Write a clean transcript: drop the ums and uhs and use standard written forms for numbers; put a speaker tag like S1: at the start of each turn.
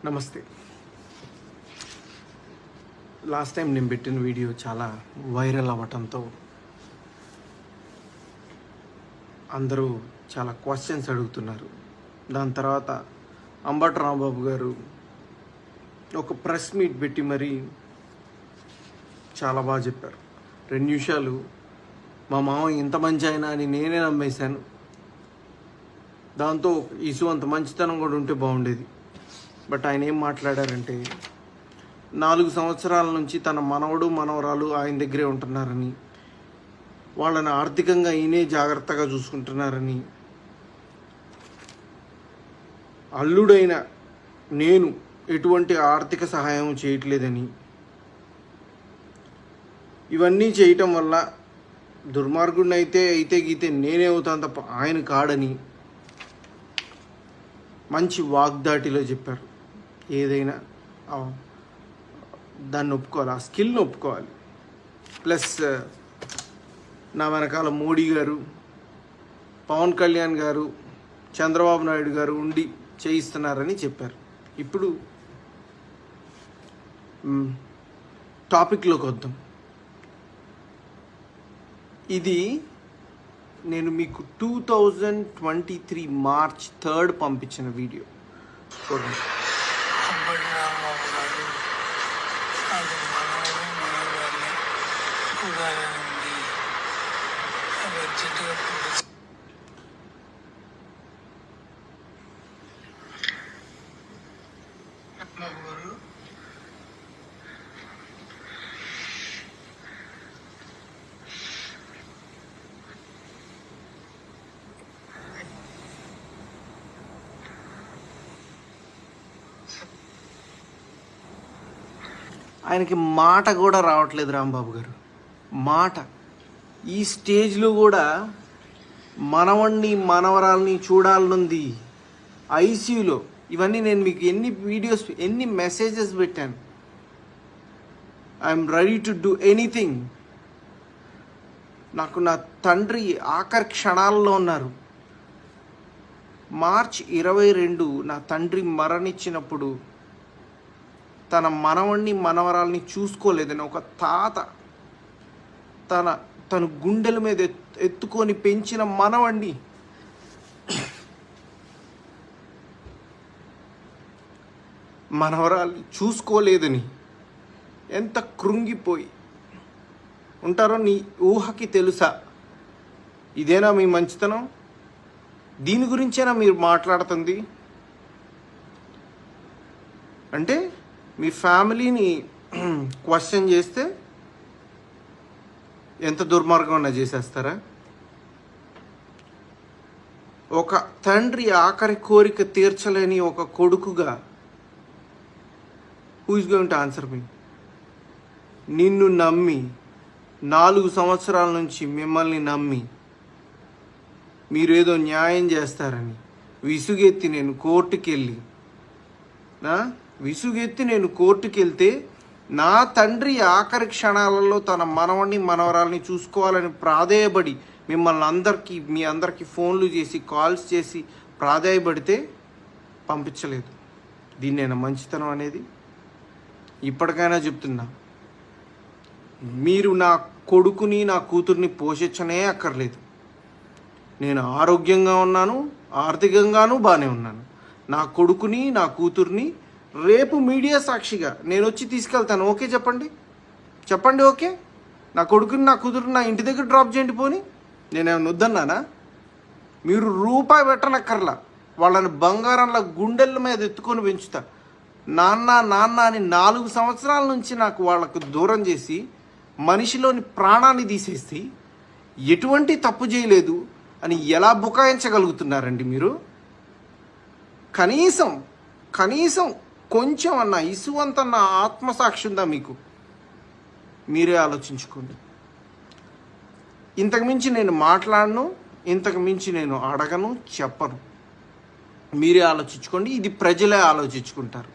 S1: నమస్తే. Last time నేను పెట్టిన వీడియో చాలా వైరల్ అవ్వటంతో అందరూ చాలా క్వశ్చన్స్ అడుగుతున్నారు. దాని తర్వాత అంబటి రాంబాబు గారు ఒక ప్రెస్ మీట్ పెట్టి మరీ చాలా బాగా చెప్పారు. 2 నిమిషాలు మా మామ ఇంత మంచి ఆయన అని నేనే నమ్మేశాను. దాంతో ఇసు అంత మంచితనం కూడా ఉంటే బాగుండేది. బట్ ఆయన ఏం మాట్లాడారంటే 4 సంవత్సరాల నుంచి తన మనవడు మనవరాలు ఆయన దగ్గరే ఉంటున్నారని, వాళ్ళని ఆర్థికంగా ఈయనే జాగ్రత్తగా చూసుకుంటున్నారని, అల్లుడైన నేను ఎటువంటి ఆర్థిక సహాయం చేయట్లేదని, ఇవన్నీ చేయటం వల్ల దుర్మార్గుడిని అయితే గీతే నేనే అవుతాను తప్ప ఆయన కాడని మంచి వాగ్దాటిలో చెప్పారు. ఏదైనా దాన్ని ఒప్పుకోవాలి, ఆ స్కిల్ని ఒప్పుకోవాలి. ప్లస్ నా వెనకాల మోడీ గారు, పవన్ కళ్యాణ్ గారు, చంద్రబాబు నాయుడు గారు ఉండి చేయిస్తున్నారని చెప్పారు. ఇప్పుడు టాపిక్లోకి వద్దాం. ఇది నేను మీకు 2023 మార్చ్ 3 పంపించిన వీడియో చూడండి. ఆయనకి మాట కూడా రావట్లేదు రాంబాబు గారు. మాట ఈ స్టేజ్లో కూడా మనవణ్ణి మనవరాల్ని చూడాలనుంది ఐసీయూలో. ఇవన్నీ నేను మీకు ఎన్ని వీడియోస్ ఎన్ని మెసేజెస్ పెట్టాను. I'm ready to do anything. నాకు నా తండ్రి ఆఖరి క్షణాల్లో ఉన్నారు. మార్చ్ 22 నా తండ్రి మరణించినప్పుడు తన మనవణ్ణి మనవరాల్ని చూసుకోలేదని ఒక తాత తన గుండెల మీద ఎత్తుకొని పెంచిన మనవణ్ణి మనవరాల్ని చూసుకోలేదని ఎంత కృంగిపోయి ఉంటారో నీ ఊహకి తెలుసా? ఇదేనా మీ మంచితనం? దీని గురించేనా మీరు మాట్లాడుతుంది? అంటే మీ ఫ్యామిలీని క్వశ్చన్ చేస్తే ఎంత దుర్మార్గం చేసేస్తారా? ఒక తండ్రి ఆఖరి కోరిక తీర్చలేని ఒక కొడుకుగా who is going to answer me? నిన్ను నమ్మి 4 సంవత్సరాల నుంచి మిమ్మల్ని నమ్మి మీరేదో న్యాయం చేస్తారని విసుగెత్తి నేను కోర్టుకి వెళ్తే నా తండ్రి ఆఖరి క్షణాలలో తన మనవణ్ణి మనవరాల్ని చూసుకోవాలని ప్రాధేయపడి మీ అందరికీ ఫోన్లు చేసి కాల్స్ చేసి ప్రాధేయపడితే పంపించలేదు. దీన్నేనా మంచితనం అనేది? ఇప్పటికైనా చెప్తున్నా, మీరు నా కొడుకుని నా కూతుర్ని పోషించనే అక్కర్లేదు. నేను ఆరోగ్యంగా ఉన్నాను, ఆర్థికంగానూ బాగానే ఉన్నాను. నా కొడుకుని నా కూతుర్ని రేపు మీడియా సాక్షిగా నేను వచ్చి తీసుకెళ్తాను. ఓకే చెప్పండి. ఓకే, నా కొడుకుని నా కూతురుని నా ఇంటి దగ్గర డ్రాప్ చేయండి. పోని నేనేమైనా వద్దన్నానా? మీరు రూపాయి పెట్టనక్కర్లా. వాళ్ళని బంగారంలా గుండెల మీద ఎత్తుకొని పెంచుతా. నాన్న అని 4 సంవత్సరాల నుంచి నాకు వాళ్ళకు దూరం చేసి మనిషిలోని ప్రాణాన్ని తీసేసి ఎటువంటి తప్పు చేయలేదు అని ఎలా బుకాయించగలుగుతున్నారండి మీరు? కనీసం కొంచెం అన్న ఇసువంతన్న ఆత్మసాక్షి ఉందా మీకు? మీరే ఆలోచించుకోండి. ఇంతకుమించి నేను మాట్లాడను, ఇంతకుమించి నేను అడగను, చెప్పను. మీరే ఆలోచించుకోండి. ఇది ప్రజలే ఆలోచించుకుంటారు.